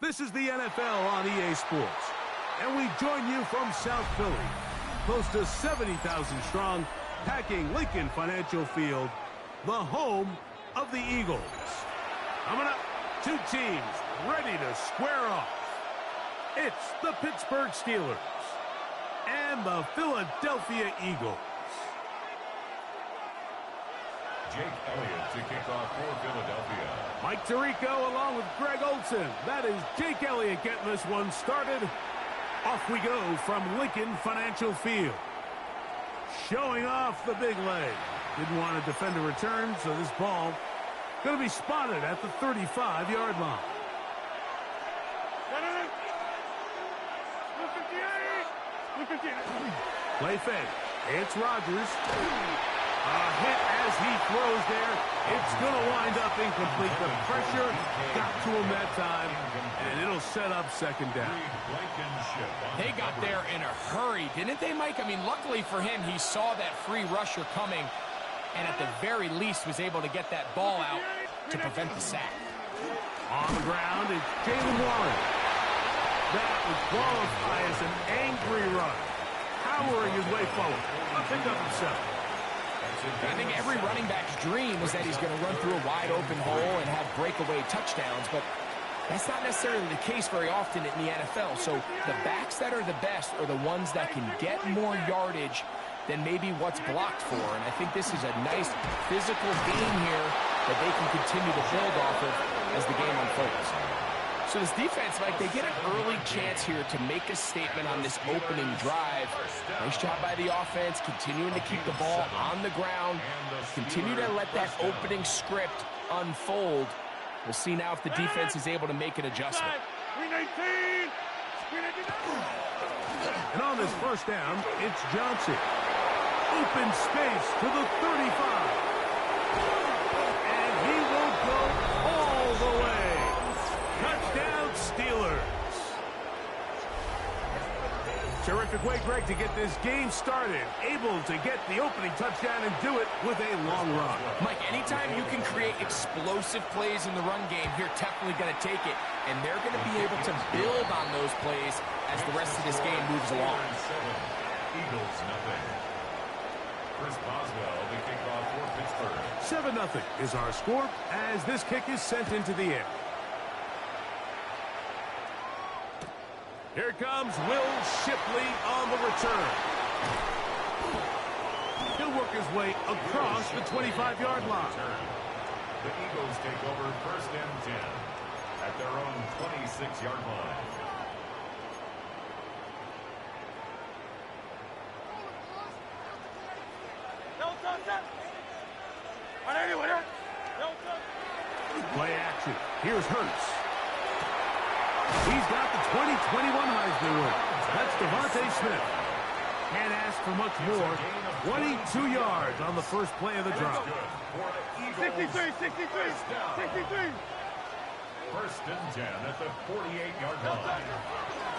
This is the NFL on EA Sports, and we join you from South Philly, close to 70,000 strong, packing Lincoln Financial Field, the home of the Eagles. Coming up, two teams ready to square off. It's the Pittsburgh Steelers and the Philadelphia Eagles. Jake Elliott to kick off for Philadelphia. Mike Tirico along with Greg Olson. That is Jake Elliott getting this one started. Off we go from Lincoln Financial Field. Showing off the big leg. Didn't want to defend a return, so this ball going to be spotted at the 35-yard line. Play fake. It's Rodgers. A hit as he throws there. It's going to wind up incomplete. The pressure got to him that time, and it'll set up second down. They got there in a hurry, didn't they, Mike? I mean, luckily for him, he saw that free rusher coming, and at the very least was able to get that ball out to prevent the sack. On the ground, it's Jalen Warren. That would qualify as an angry run. Powering his way forward. A pickup himself. I think every running back's dream is that he's going to run through a wide-open hole and have breakaway touchdowns, but that's not necessarily the case very often in the NFL. So the backs that are the best are the ones that can get more yardage than maybe what's blocked for, and I think this is a nice physical game here that they can continue to build off of as the game unfolds. So this defense, Mike, they get an early chance here to make a statement on this opening drive. Nice job by the offense, continuing to keep the ball on the ground, continue to let that opening script unfold. We'll see now if the defense is able to make an adjustment. And on this first down, it's Johnson. Open space to the 35. And he will go all the way. Touchdown, Steelers. Terrific way, Greg, to get this game started. Able to get the opening touchdown and do it with a long run. Mike, anytime you can create explosive plays in the run game, you're definitely going to take it. And they're going to be able to build on those plays as the rest of this game moves along. Eagles nothing. Chris Boswell, the kickoff for Pittsburgh. 7-0 is our score as this kick is sent into the air. Here comes Will Shipley on the return. He'll work his way across the 25-yard line. The Eagles take over first and 10 at their own 26-yard line. Play action. Here's Hurts. He's got the 2021 Heisman winner. That's Devontae Smith. Can't ask for much more. 22 yards on the first play of the drive. 63. First and 10 at the 48-yard line.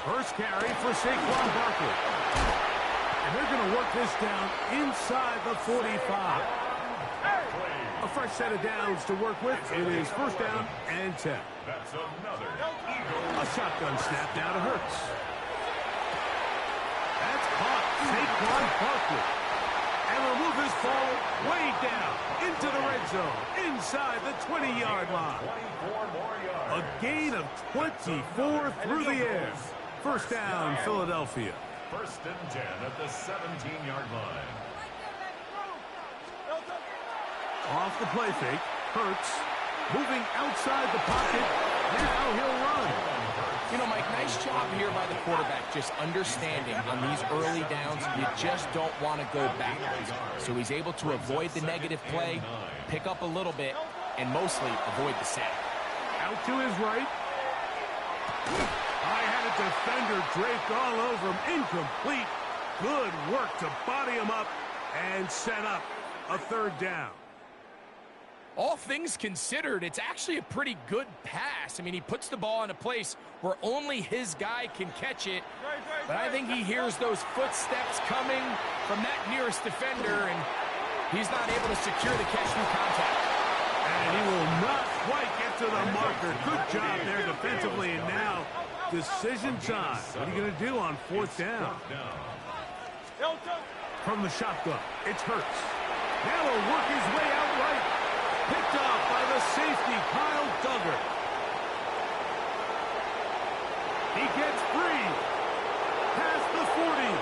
First carry for Saquon Barkley. And they're going to work this down inside the 45. A fresh set of downs to work with. It is first down and 10. That's another Eagle. A shotgun snap now to Hurts. That's caught. Saquon Barkley. And will move this ball way down into the red zone inside the 20-yard line. 24 more yards. A gain of 24 through the air. First down, Philadelphia. First and 10 at the 17-yard line. Off the play fake, Hurts moving outside the pocket. Now he'll run. You know, Mike, nice job here by the quarterback, just understanding on these early downs, you just don't want to go backwards. So he's able to avoid the negative play, pick up a little bit, and mostly avoid the sack. Out to his right. I had a defender draped all over him. Incomplete. Good work to body him up and set up a third down. All things considered, it's actually a pretty good pass. I mean, he puts the ball in a place where only his guy can catch it. But I think he hears those footsteps coming from that nearest defender, and he's not able to secure the catch through contact. And he will not quite get to the mark Tucker. Good job there defensively, and now decision time. What are you going to do on fourth down? From the shotgun, it's Hurts. Now he'll work his way out right. Picked off by the safety, Kyle Duggar. He gets free. Past the 40.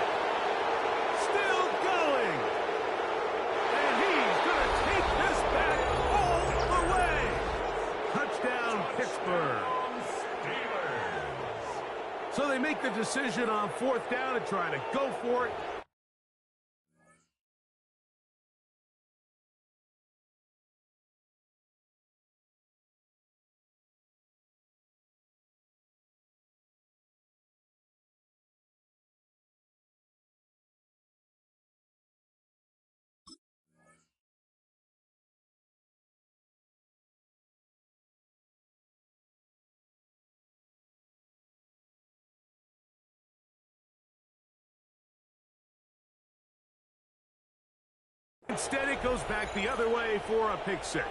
Still going. And he's going to take this back all the way. Touchdown, Pittsburgh. So they make the decision on fourth down to try to go for it. Instead, it goes back the other way for a pick six.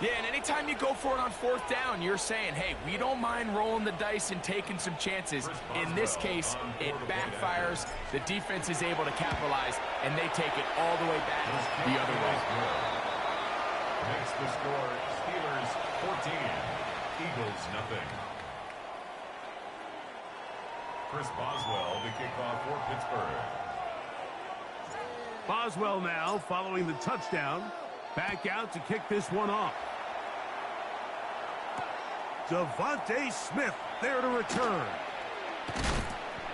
Yeah, and anytime you go for it on fourth down, you're saying, hey, we don't mind rolling the dice and taking some chances. In this case, it backfires. The defense is able to capitalize, and they take it all the way back the other way. Makes the score Steelers 14, Eagles nothing. Chris Boswell, the kickoff for Pittsburgh. Boswell now, following the touchdown, back out to kick this one off. Devontae Smith there to return.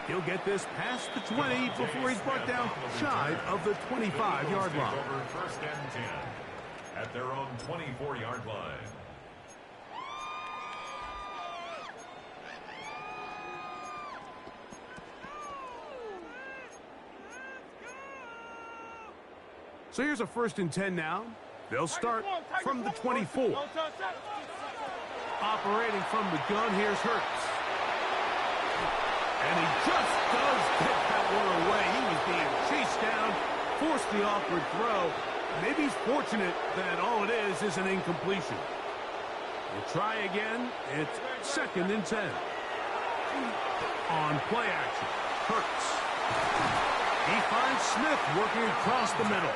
He'll get this past the 20 before he's brought down shy of the 25-yard line. Over first and 10 at their own 24-yard line. So here's a first and 10 now. They'll start from the 24. Operating from the gun, here's Hurts. And he just does get that one away. He was being chased down, forced the awkward throw. Maybe he's fortunate that all it is an incompletion. We'll try again. It's second and 10. On play action, Hurts. He finds Smith working across the middle.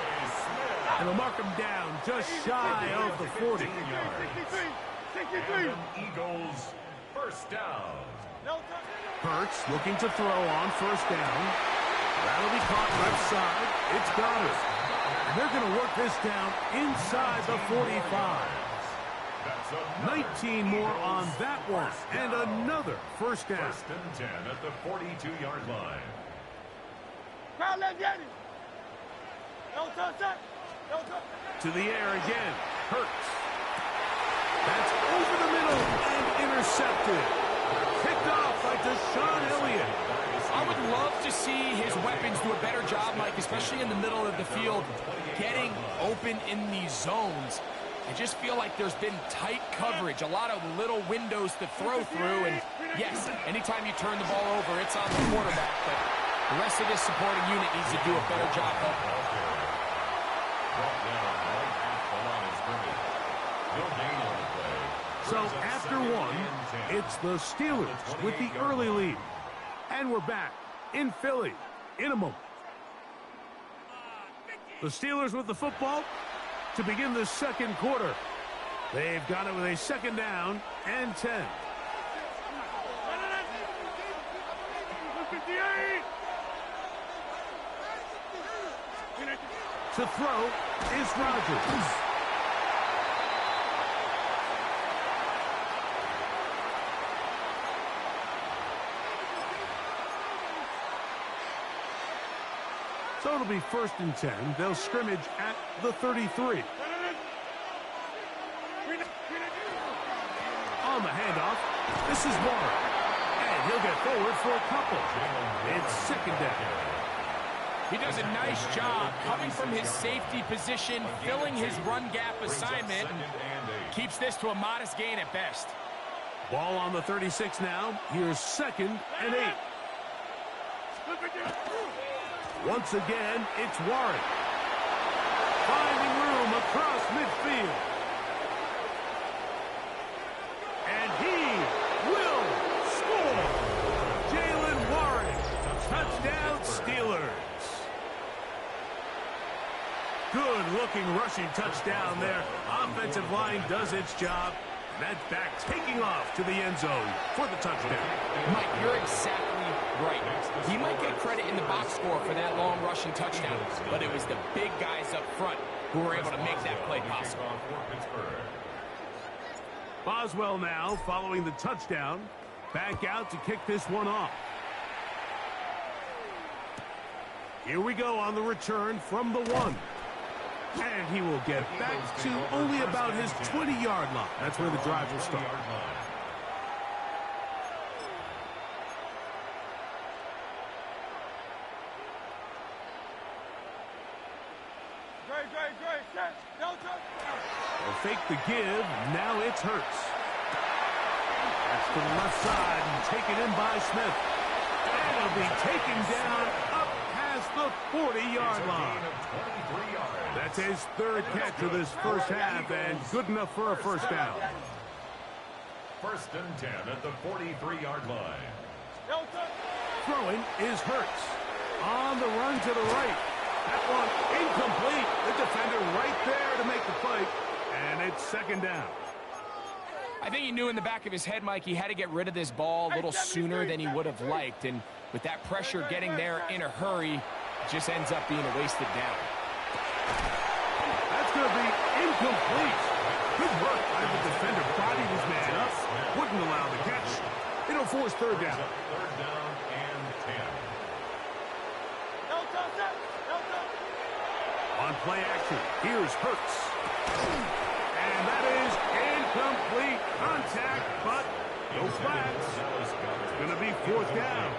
And they'll mark him down just shy of the 40. And Eagles first down. Hurts looking to throw on first down. That'll be caught left side. It's Goddard. And they're going to work this down inside the 45. 19 more on that one. And another first down. First and 10 at the 42-yard line. To the air again. Hurts. That's over the middle and intercepted. Picked off by Deshaun Elliott. I would love to see his weapons do a better job, Mike, especially in the middle of the field, getting open in these zones. I just feel like there's been tight coverage, a lot of little windows to throw through, and yes, anytime you turn the ball over, it's on the quarterback, but the rest of this supporting unit needs to do a better job helping. So after one, it's the Steelers with the early lead. And we're back in Philly in a moment. The Steelers with the football to begin the second quarter. They've got it with a second down and 10. To throw is Rodgers. So it'll be first and 10. They'll scrimmage at the 33. On the handoff, this is Warren. And he'll get forward for a couple. It's second down. He does a nice job coming from his safety position, filling his run gap assignment, and keeps this to a modest gain at best. Ball on the 36 now. Here's second and 8. Once again, it's Warren. Finding room across midfield. And good-looking rushing touchdown there. Offensive line does its job. That back taking off to the end zone for the touchdown. Mike, you're exactly right. He might get credit in the box score for that long rushing touchdown, but it was the big guys up front who were able to make that play possible. Boswell now following the touchdown. Back out to kick this one off. Here we go on the return from the 1. And he will get back to only about his 20-yard line. That's where the drive will start. They'll fake the give. Now it's Hurts. That's to the left side and taken in by Smith. And it'll be taken down up past the 40-yard line. That's his third catch of this first half and good enough for a first down. 1st and 10 at the 43-yard line. Throwing is Hurts. On the run to the right. That one incomplete. The defender right there to make the play. And it's 2nd down. I think he knew in the back of his head, Mike, he had to get rid of this ball a little sooner than he would have liked. And with that pressure getting there in a hurry, it just ends up being a wasted down. That's going to be incomplete. Good work by the defender. Bodied his man up. Wouldn't allow the catch. It'll force 3rd down. 3rd down and 10. On play action, here's Hurts. And that is incomplete contact, but no flags. It's going to be 4th down.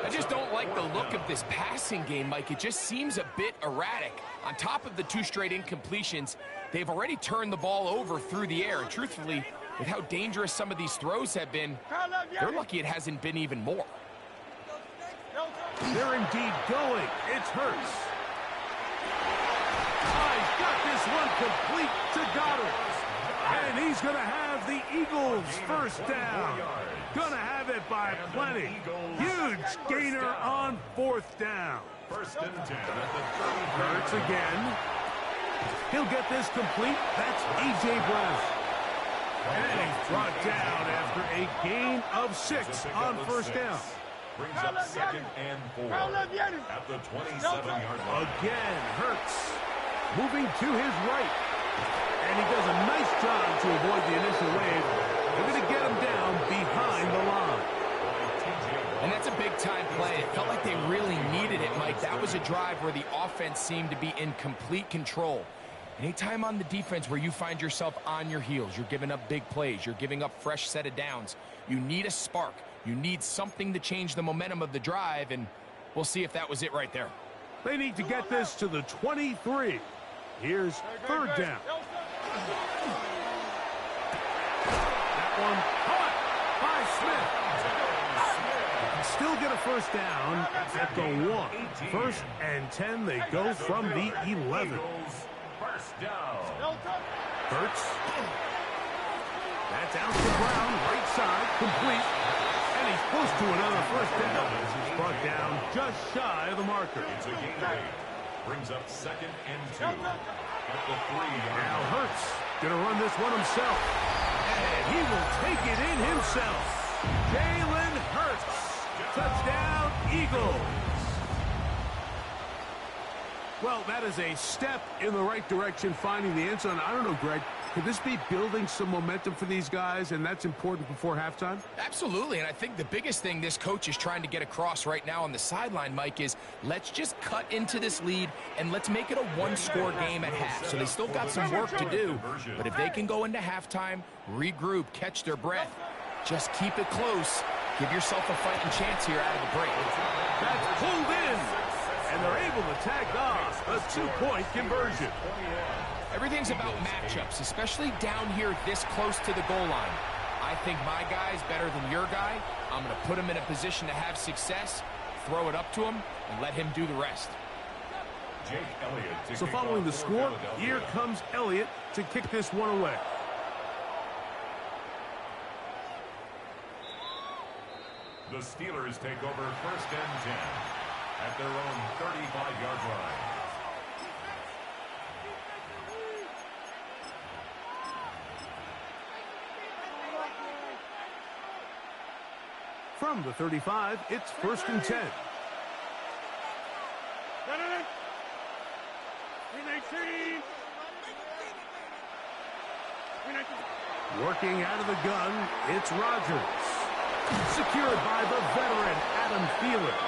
I just don't like the look of this passing game, Mike. It just seems a bit erratic. On top of the 2 straight incompletions, they've already turned the ball over through the air. And truthfully, with how dangerous some of these throws have been, they're lucky it hasn't been even more. They're indeed going. It's Hurts. He's got this one complete to Goddard. And he's going to have the Eagles first down. Going to have it by plenty. Huge gainer on 4th down. 1st and 10 at the 30. Hurts again. He'll get this complete. That's A.J. Brown. And he's brought down after a gain of 6 on 1st down. Brings up 2nd and 4 at the 27-yard line. Again, Hurts moving to his right. And he does a nice job to avoid the initial wave. They're going to get him down behind the line. And that's a big-time play. It felt like they really needed it, Mike. That was a drive where the offense seemed to be in complete control. Anytime on the defense where you find yourself on your heels, you're giving up big plays, you're giving up fresh set of downs, you need a spark. You need something to change the momentum of the drive, and we'll see if that was it right there. They need to get this to the 23. Here's 3rd down. That one caught by Smith. Still get a first down at the 1. 1st and 10. They go from the 11. First down. Hurts. That's out to Brown. Right side. Complete. And he's close to another first down. He's brought down just shy of the marker. It's a gain of 8. Brings up 2nd and 2 at the 3-yard Now line. Hurts going to run this one himself. And he will take it in himself. Jalen Hurts. Touchdown, Eagles. Well, that is a step in the right direction, finding the end zone. I don't know, Greg. Could this be building some momentum for these guys, and that's important before halftime? Absolutely, and I think the biggest thing this coach is trying to get across right now on the sideline, Mike, is let's just cut into this lead and let's make it a one-score game at half. So they still got some work to do, but if they can go into halftime, regroup, catch their breath, just keep it close, give yourself a fighting chance here out of the break. That's pulled in, and they're able to tag off a 2-point conversion. Everything's about matchups, especially down here this close to the goal line. I think my guy's better than your guy. I'm going to put him in a position to have success, throw it up to him, and let him do the rest. Jake Elliott. So following the score, here comes Elliott to kick this one away. The Steelers take over 1st and 10 at their own 35-yard line. From the 35, it's 1st and 10. Working out of the gun, it's Rodgers. Secured by the veteran, Adam Thielen.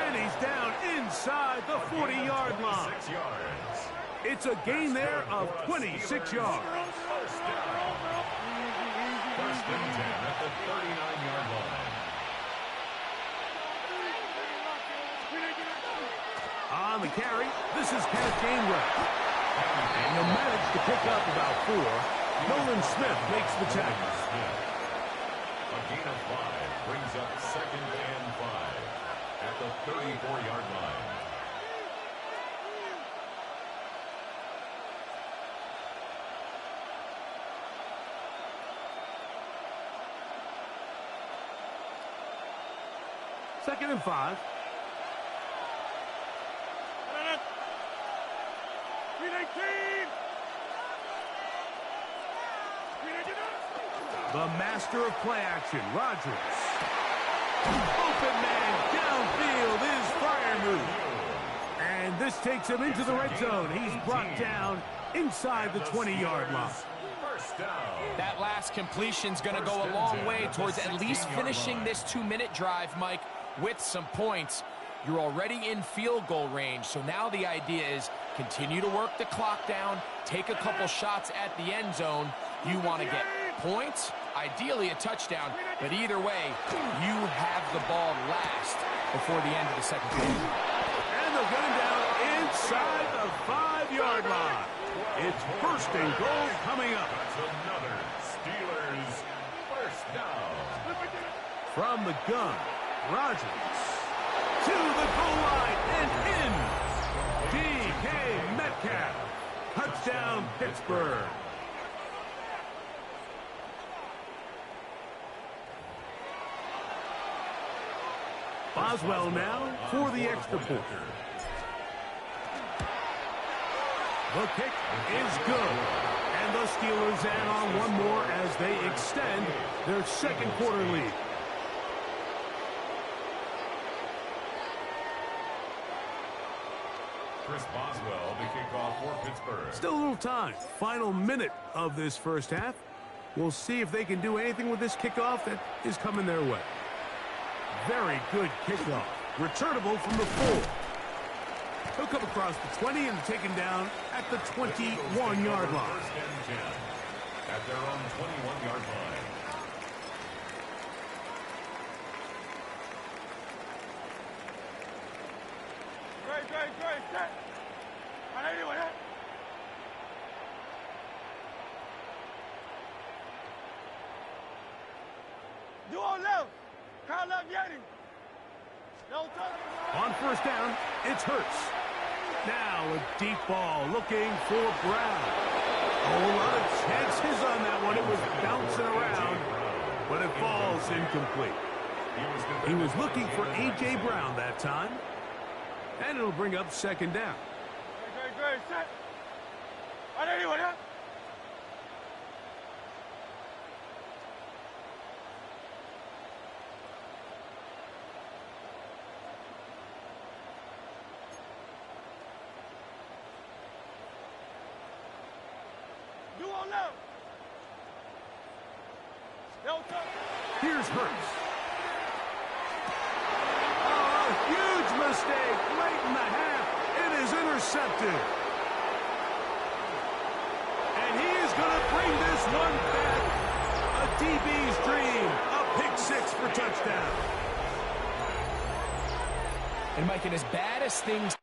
And he's down inside the 40-yard line. It's a gain there of 26 yards. First and 10 at the 39-yard line. On the carry, this is Kenneth Gainwell. And he'll manage to pick up about 4. Nolan Smith makes the tackle. A gain of 5 brings up 2nd and 5 at the 34-yard line. Second and 5. The master of play action, Rodgers. Open man downfield is Freiermuth. And this takes him into the red zone. He's brought down inside the 20-yard line. First down. That last completion's going to go a long way towards at least finishing this 2-minute drive, Mike, with some points. You're already in field goal range, so now the idea is continue to work the clock down, take a couple shots at the end zone. You want to get points, ideally a touchdown, but either way, you have the ball last before the end of the second quarter. And they'll get him down inside the 5-yard line. It's 1st and goal coming up. That's another Steelers first down. From the gun, Rodgers to the goal line and in. DK Metcalf. Touchdown, Pittsburgh. Boswell now for the extra point. The kick is good. And the Steelers add on one more as they extend their second quarter lead. Chris Boswell to kick off for Pittsburgh. Still a little time. Final minute of this first half. We'll see if they can do anything with this kickoff that is coming their way. Very good kickoff. Returnable from the 4. He'll come across the 20 and taken down at the 21-yard line. First and 10 at their own 21-yard line. On first down, it's Hurts. Now a deep ball looking for Brown. A whole lot of chances on that one. It was bouncing around, but it falls incomplete. He was looking for A.J. Brown that time. And it'll bring up second down. Here's Hurts. Oh, a huge mistake late in the half. It is intercepted. And he is going to bring this one back. A DB's dream. A pick 6 for touchdown. And Mike, and as bad as things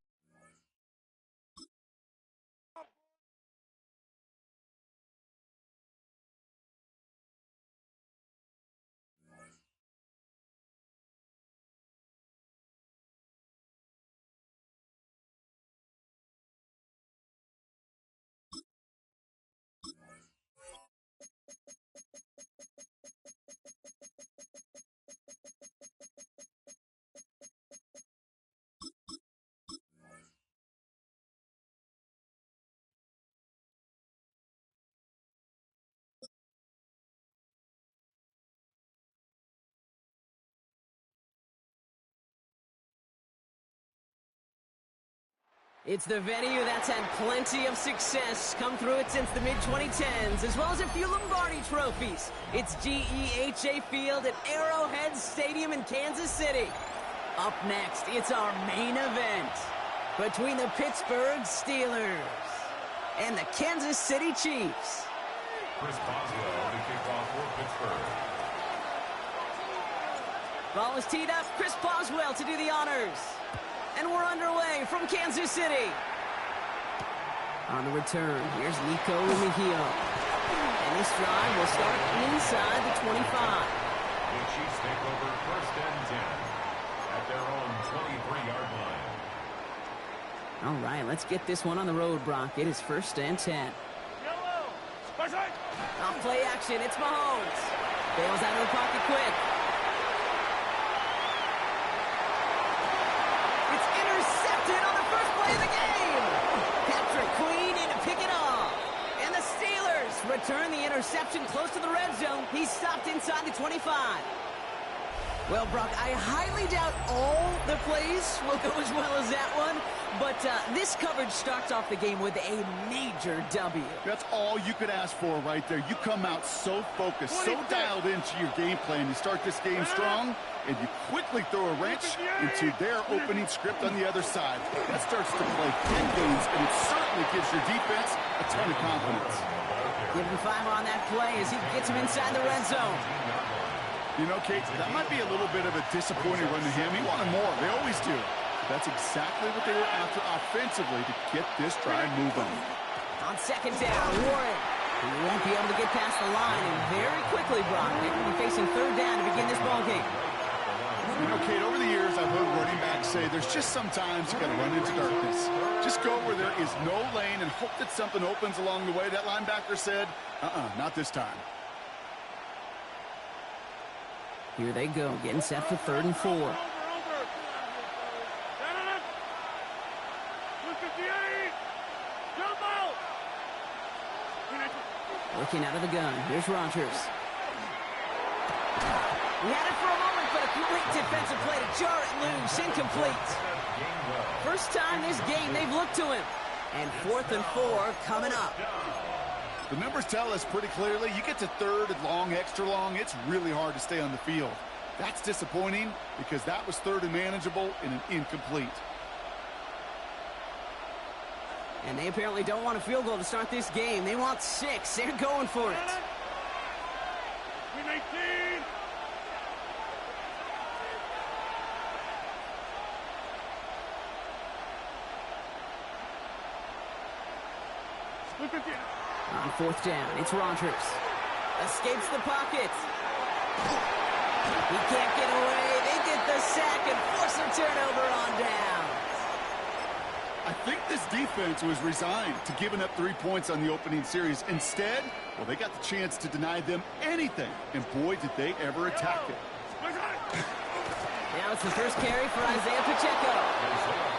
It's the venue that's had plenty of success come through it since the mid-2010s, as well as a few Lombardi trophies. It's GEHA Field at Arrowhead Stadium in Kansas City. Up next, it's our main event between the Pittsburgh Steelers and the Kansas City Chiefs. Chris Boswell, the kickoff for Pittsburgh. Ball is teed up. Chris Boswell to do the honors. And we're underway from Kansas City. On the return, here's Nico Mejia. And this drive will start inside the 25. The Chiefs take over 1st and 10 at their own 23-yard line. All right, let's get this one on the road, Brock. It is 1st and 10. Off play action, it's Mahomes. Bails out of the pocket quick. It's intercepted on the first play of the game. Patrick Queen in to pick it off. And the Steelers return the interception close to the red zone. He's stopped inside the 25. Well, Brock, I highly doubt all the plays will go as well as that one, but this coverage starts off the game with a major W. That's all you could ask for right there. You come out so focused, so dialed into your game plan. You start this game strong, and you quickly throw a wrench into their opening script on the other side. That starts to play 10 games, and it certainly gives your defense a ton of confidence. Give him 5 on that play as he gets him inside the red zone. You know, Kate, that might be a little bit of a disappointing run to him. He wanted more. They always do. But that's exactly what they were after offensively to get this drive moving. On 2nd down, Warren. He won't be able to get past the line, and very quickly, Brock, they will be facing 3rd down to begin this ballgame. You know, Kate, over the years, I've heard running backs say there's just sometimes you got to run into darkness. Just go where there is no lane and hope that something opens along the way. That linebacker said, not this time. Here they go, getting set for 3rd and 4. Looking out of the gun, here's Rodgers. He had it for a moment, but a great defensive play to jar it loose, incomplete. First time this game they've looked to him. And 4th and 4 coming up. The numbers tell us pretty clearly, you get to 3rd and long, extra long, it's really hard to stay on the field. That's disappointing because that was 3rd and manageable and an incomplete. And they apparently don't want a field goal to start this game. They want 6. They're going for it. On 4th down, it's Rodgers. Escapes the pocket. He can't get away. They get the sack and force a turnover on down. I think this defense was resigned to giving up 3 points on the opening series. Instead, well, they got the chance to deny them anything. And boy, did they ever attack it. Now it's the first carry for Isaiah Pacheco.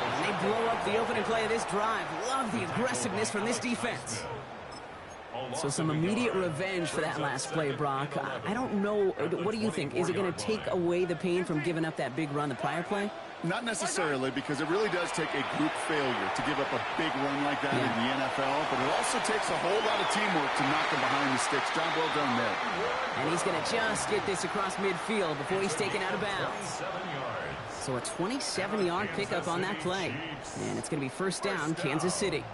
And they blow up the opening play of this drive. Love the aggressiveness from this defense. So some immediate revenge for that last play, Brock. I don't know. What do you think? Is it going to take away the pain from giving up that big run the prior play? Not necessarily, because it really does take a group failure to give up a big run like that in the NFL, but it also takes a whole lot of teamwork to knock them behind the sticks. Job well done there. And he's going to just get this across midfield before he's taken out of bounds. So a 27-yard pickup on that play. And it's going to be 1st down, Kansas City.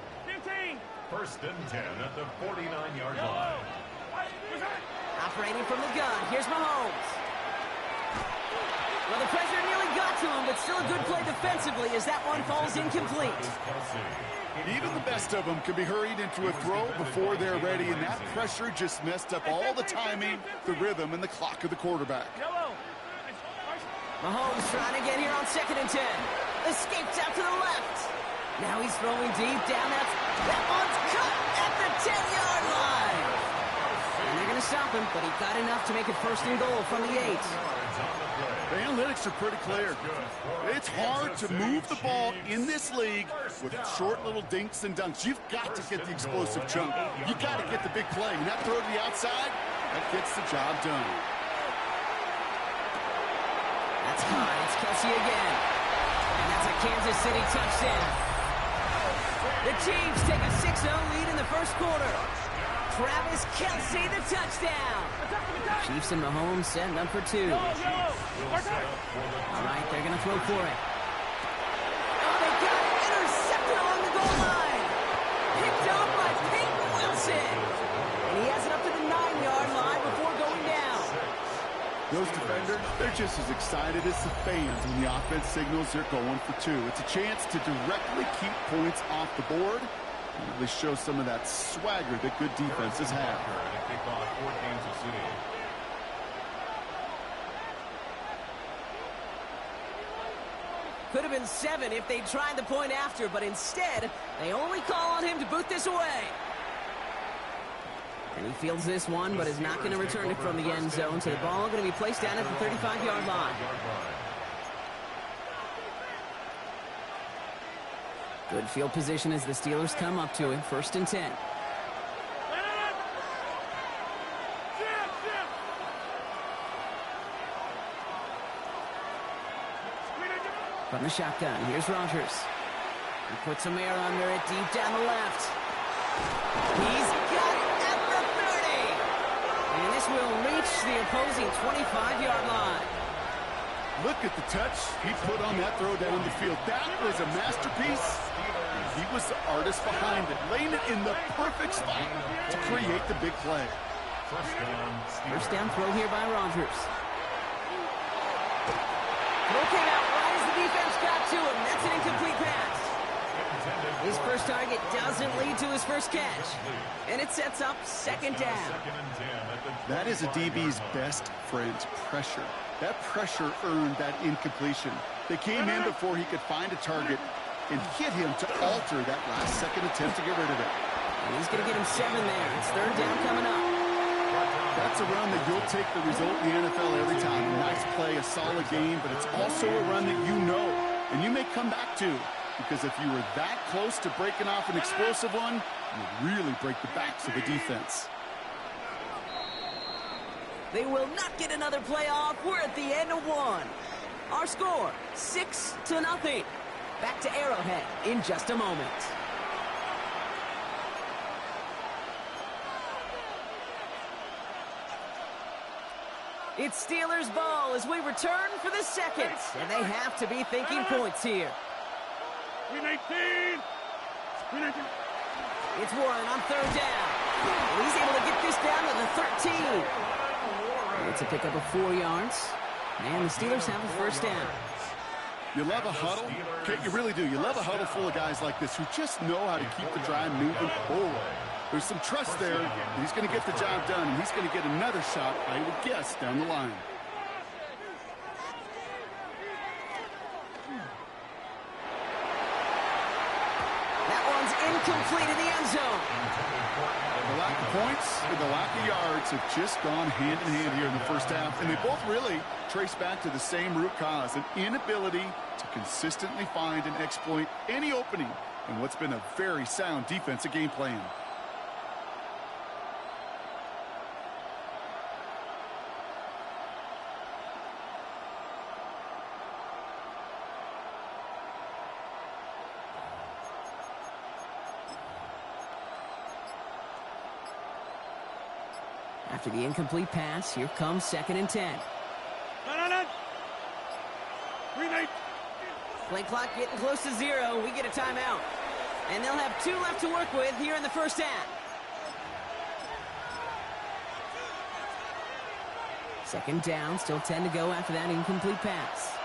1st and 10 at the 49-yard line. Operating from the gun, here's Mahomes. Well, the pressure nearly got to him, but still a good play defensively as that one falls incomplete. Even the best of them can be hurried into a throw before they're ready, and that pressure just messed up all the timing, the rhythm, and the clock of the quarterback. Mahomes trying to get here on 2nd and 10. Escapes out to the left. Now he's throwing deep down. That one's cut at the 10-yard line. And they're going to stop him, but he got enough to make it 1st and goal from the 8. The analytics are pretty clear. It's hard to move the ball in this league with short little dinks and dunks. You've got to get the explosive chunk. You've got to get the big play. And that throw to the outside, that gets the job done. That's high. It's Kelsey again. And that's a Kansas City touchdown. The Chiefs take a 6-0 lead in the first quarter. Travis Kelce, the touchdown. Chiefs and Mahomes setting up for two. All right, they're going to throw for it. Oh, they got it. Intercepted along the goal line. Picked off by Peyton Wilson. And he has it up to the 9-yard line before going down. Those defenders, they're just as excited as the fans when the offense signals they're going for two. It's a chance to directly keep points off the board and really show some of that swagger that good defenses have. Could have been 7 if they tried the point after, but instead, they only call on him to boot this away. And he fields this one, but is not going to return it from the end zone, so the ball going to be placed down at the 35-yard line. Good field position as the Steelers come up to it, 1st and 10. From the shotgun, here's Rodgers. He puts some air under it, deep down the left. He's got it at the 30. And this will reach the opposing 25-yard line. Look at the touch he put on that throw down the field. That was a masterpiece. He was the artist behind it, laying it in the perfect spot to create the big play. First down throw here by Rodgers. Throw came out right as the defense got to him. That's an incomplete pass. His first target doesn't lead to his first catch. And it sets up 2nd down. That is a DB's best friend, pressure. That pressure earned that incompletion. They came in before he could find a target and hit him to alter that last-second attempt to get rid of it. And he's going to get him 7 there. It's 3rd down coming up. That's a run that you'll take the result in the NFL every time. A nice play, a solid game, but it's also a run that you know and you may come back to. Because if you were that close to breaking off an explosive one, you really break the backs of the defense. They will not get another play off. We're at the end of 1. Our score, 6-0. Back to Arrowhead in just a moment. It's Steelers ball as we return for the second. And they have to be thinking points here. It's Warren on 3rd down. He's able to get this down to the 13. It's a pickup of 4 yards. And the Steelers have a first down. You love a huddle? Okay, you really do. You love a huddle full of guys like this who just know how to keep the drive moving forward. There's some trust there. He's going to get the job done, and he's going to get another shot, I would guess, down the line. That one's incomplete in the end zone. The lack of points and the lack of yards have just gone hand in hand here in the first half, and they both really trace back to the same root cause, an inability to consistently find and exploit any opening in what's been a very sound defensive game plan. After the incomplete pass, here comes 2nd and 10. Play clock getting close to 0. We get a timeout. And they'll have 2 left to work with here in the first half. 2nd down, still 10 to go after that incomplete pass.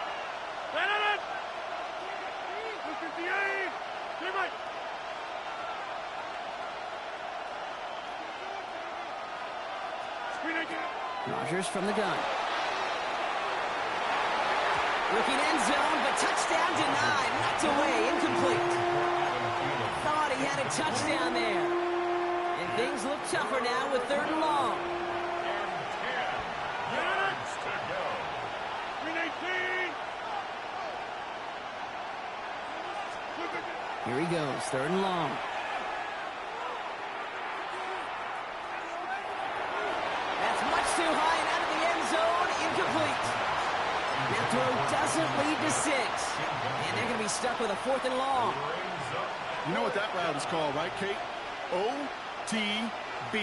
Rodgers from the gun. Looking end zone, but touchdown denied. Knocked away, incomplete. Thought he had a touchdown there. And things look tougher now with 3rd and long. Here he goes, 3rd and long. That's much too high and out of the end zone, incomplete. That throw doesn't lead to 6. And they're going to be stuck with a 4th and long. You know what that route is called, right, Kate? OTB,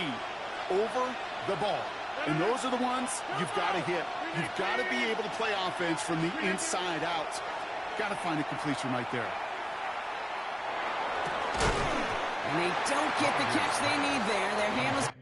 over the ball. And those are the ones you've got to hit. You've got to be able to play offense from the inside out. Got to find a completion right there. And they don't get the catch they need there. Their hand was...